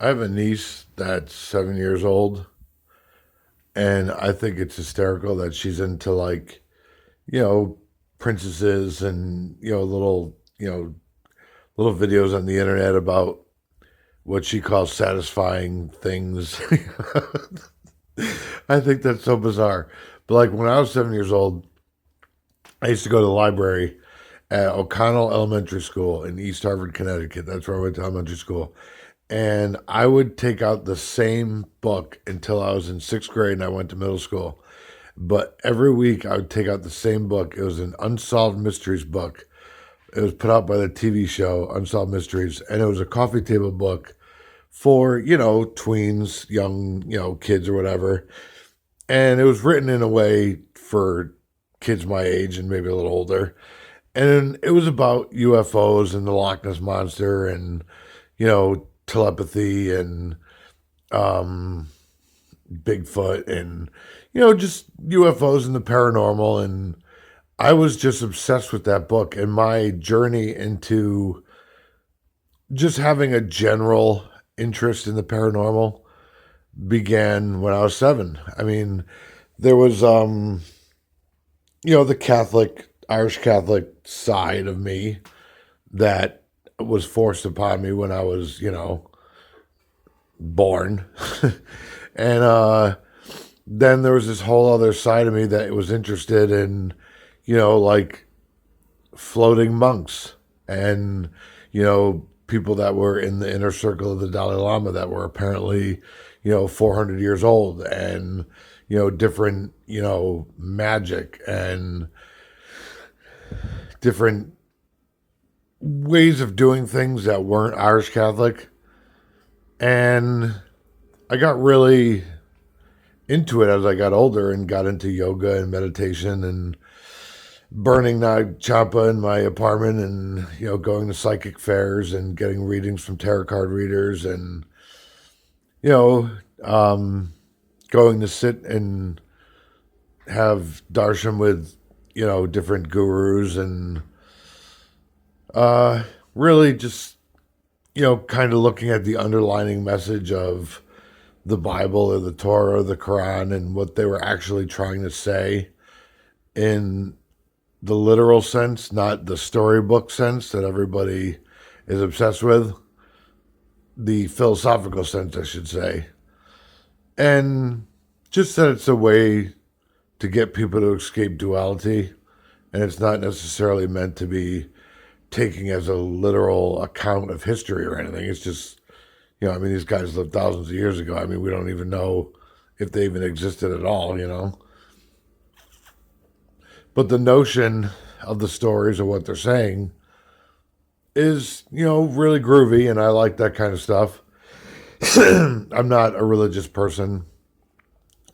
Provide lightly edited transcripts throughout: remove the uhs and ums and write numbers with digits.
I have a niece that's 7 years old, and I think it's hysterical that she's into you know, princesses and little videos on the internet about what she calls satisfying things. I think that's so bizarre. But like when I was 7 years old, I used to go to the library at O'Connell Elementary School in East Hartford, Connecticut. That's where I went to elementary school. And I would take out the same book until I was in sixth grade and I went to middle school. But every week I would take out the same book. It was an Unsolved Mysteries book. It was put out by the TV show Unsolved Mysteries, and it was a coffee table book for, tweens, young, kids or whatever. And it was written in a way for kids my age and maybe a little older. And it was about UFOs and the Loch Ness Monster and, telepathy and um, Bigfoot and, just UFOs and the paranormal. And I was just obsessed with that book. And my journey into just having a general interest in the paranormal began when I was seven. I mean, there was, the Irish Catholic side of me that was forced upon me when I was, born. and then there was this whole other side of me that was interested in, like floating monks and, people that were in the inner circle of the Dalai Lama that were apparently, 400 years old and, different, magic and different ways of doing things that weren't Irish Catholic. And I got really into it as I got older and got into yoga and meditation and burning Nag Champa in my apartment and, going to psychic fairs and getting readings from tarot card readers and, you know, um, going to sit and have darshan with, different gurus and really just, kind of looking at the underlining message of the Bible or the Torah or the Quran and what they were actually trying to say in the literal sense, not the storybook sense that everybody is obsessed with, the philosophical sense, I should say. And just that it's a way to get people to escape duality, and it's not necessarily meant to be taking as a literal account of history or anything. It's just, these guys lived thousands of years ago. I mean, we don't even know if they even existed at all. But the notion of the stories or what they're saying is, really groovy, and I like that kind of stuff. I'm not a religious person.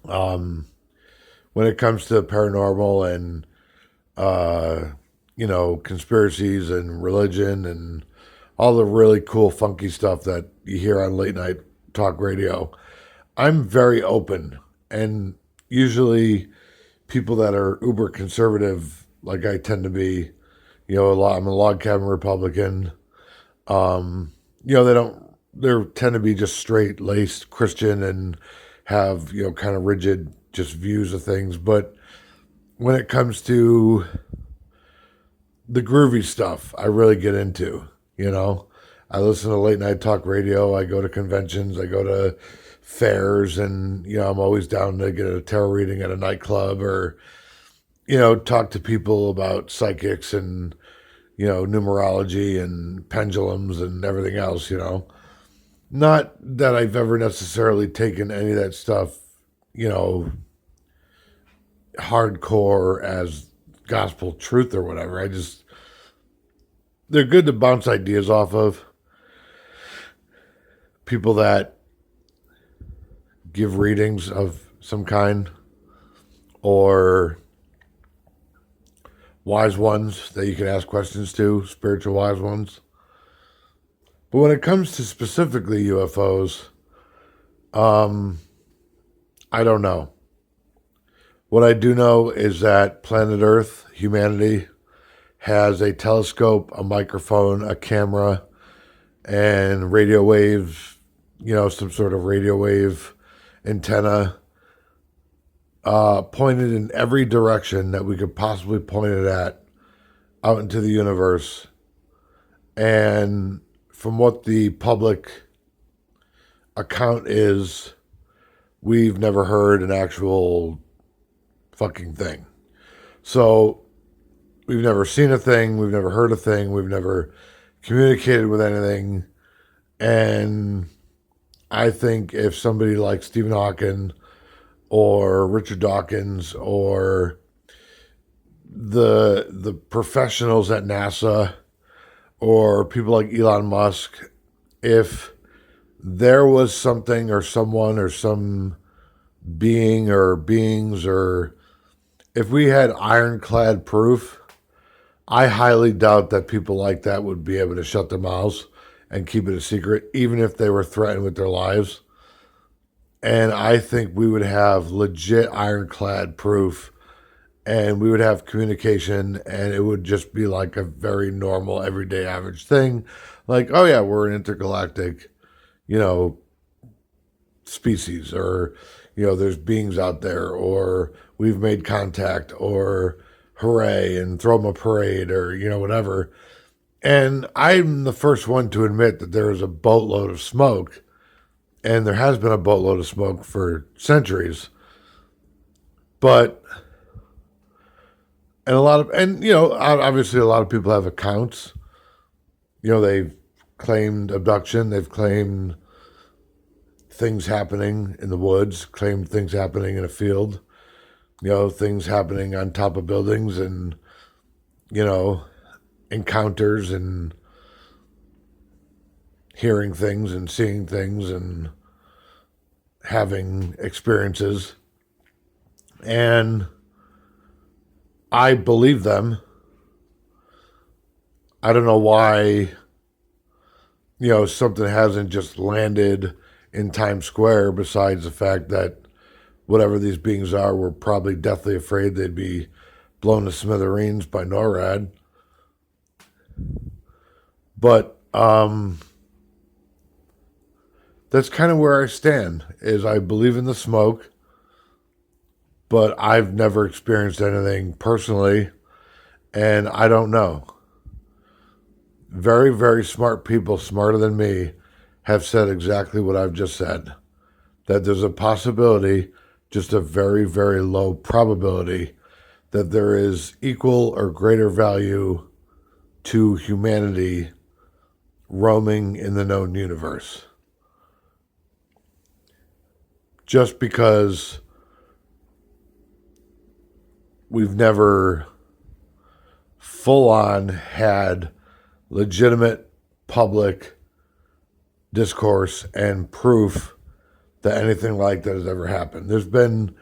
Um, when it comes to paranormal and, conspiracies and religion and all the really cool, funky stuff that you hear on late night talk radio, I'm very open. And usually people that are uber conservative, like I tend to be, I'm a log cabin Republican. They don't, they tend to be just straight laced Christian and have, kind of rigid just views of things. But when it comes to the groovy stuff, I really get into, you know. I listen to late night talk radio. I go to conventions. I go to fairs, and I'm always down to get a tarot reading at a nightclub or talk to people about psychics and numerology and pendulums and everything else. Not that I've ever necessarily taken any of that stuff, you know, hardcore as gospel truth or whatever. They're good to bounce ideas off of. People that give readings of some kind or wise ones that you can ask questions to, spiritual wise ones. But when it comes to specifically UFOs, um, I don't know. What I do know is that planet Earth, humanity, has a telescope, a microphone, a camera, and radio wave, some sort of radio wave antenna pointed in every direction that we could possibly point it at out into the universe. And from what the public account is, we've never heard an actual fucking thing. So we've never seen a thing, we've never heard a thing, we've never communicated with anything. And I think if somebody like Stephen Hawking or Richard Dawkins or the professionals at NASA or people like Elon Musk, if there was something or someone or some being or beings, or if we had ironclad proof, I highly doubt that people like that would be able to shut their mouths and keep it a secret, even if they were threatened with their lives. And I think we would have legit ironclad proof, and we would have communication, and it would just be like a very normal, everyday, average thing. Like, oh yeah, we're an intergalactic, you know, species, or, there's beings out there, or we've made contact, or hooray, and throw them a parade, or, whatever. And I'm the first one to admit that there is a boatload of smoke, and there has been a boatload of smoke for centuries. But, obviously a lot of people have accounts. They've claimed abduction, they've claimed things happening in the woods, claimed things happening in a field, things happening on top of buildings, and, encounters, and hearing things and seeing things and having experiences. And I believe them. I don't know why, something hasn't just landed in Times Square, besides the fact that whatever these beings are were probably deathly afraid they'd be blown to smithereens by NORAD. But that's kind of where I stand, is I believe in the smoke, but I've never experienced anything personally, and I don't know. Very, very smart people, smarter than me, have said exactly what I've just said. That there's a possibility, just a very, very low probability, that there is equal or greater value to humanity roaming in the known universe. Just because we've never full on had legitimate public discourse and proof that anything like that has ever happened. There's been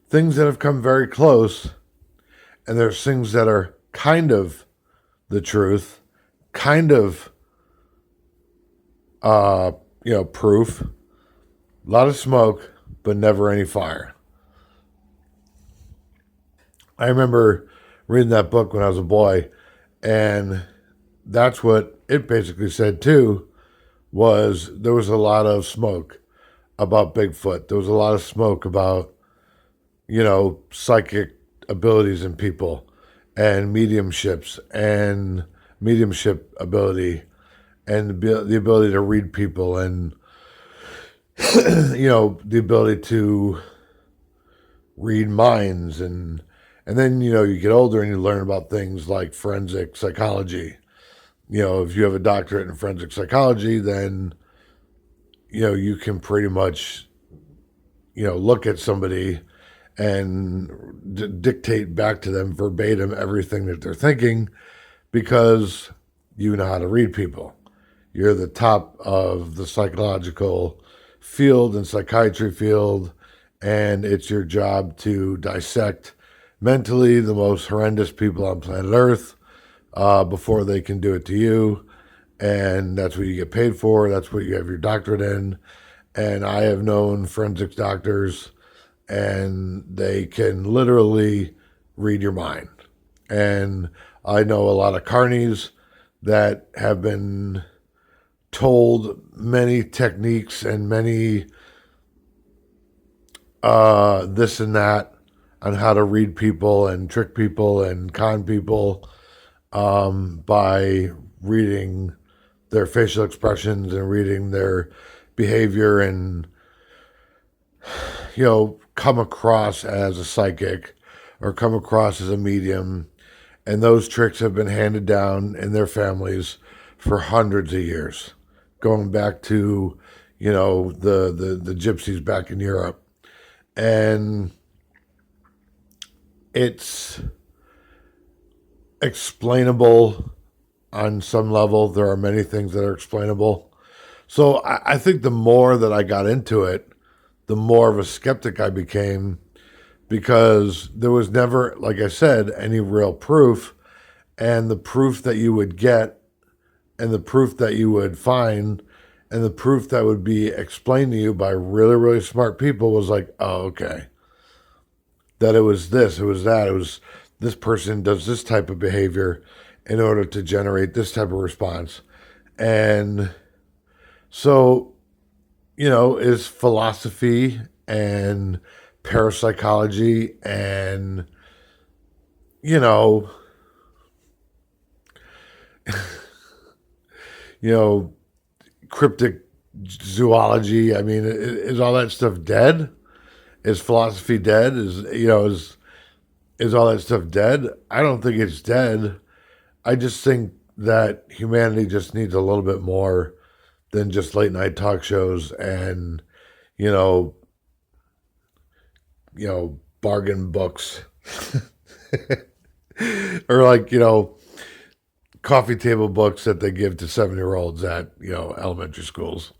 things that have come very close, and there's things that are kind of the truth, kind of, proof. A lot of smoke, but never any fire. I remember reading that book when I was a boy, and that's what it basically said too, was there was a lot of smoke about Bigfoot. There was a lot of smoke about, psychic abilities in people, and mediumship ability, and the ability to read people, and, the ability to read minds. And then, you get older and you learn about things like forensic psychology. If you have a doctorate in forensic psychology, then, you can pretty much, look at somebody and dictate back to them verbatim everything that they're thinking, because you know how to read people. You're the top of the psychological field and psychiatry field, and it's your job to dissect mentally the most horrendous people on planet Earth before they can do it to you. And that's what you get paid for. That's what you have your doctorate in. And I have known forensics doctors, and they can literally read your mind. And I know a lot of carnies that have been told many techniques and many this and that on how to read people and trick people and con people by reading their facial expressions and reading their behavior and, come across as a psychic or come across as a medium. And those tricks have been handed down in their families for hundreds of years, going back to, the gypsies back in Europe. And it's explainable on some level. There are many things that are explainable. So I think the more that I got into it, the more of a skeptic I became because there was never, like I said, any real proof. And the proof that you would get and the proof that you would find and the proof that would be explained to you by really, really smart people was like, oh, okay. That it was this, it was that, it was this person does this type of behavior in order to generate this type of response. And so, is philosophy and parapsychology and, you know, you know, cryptic zoology. I mean, is all that stuff dead? Is philosophy dead? Is all that stuff dead? I don't think it's dead. I just think that humanity just needs a little bit more than just late night talk shows and you know, bargain books or like coffee table books that they give to 7-year-olds at elementary schools.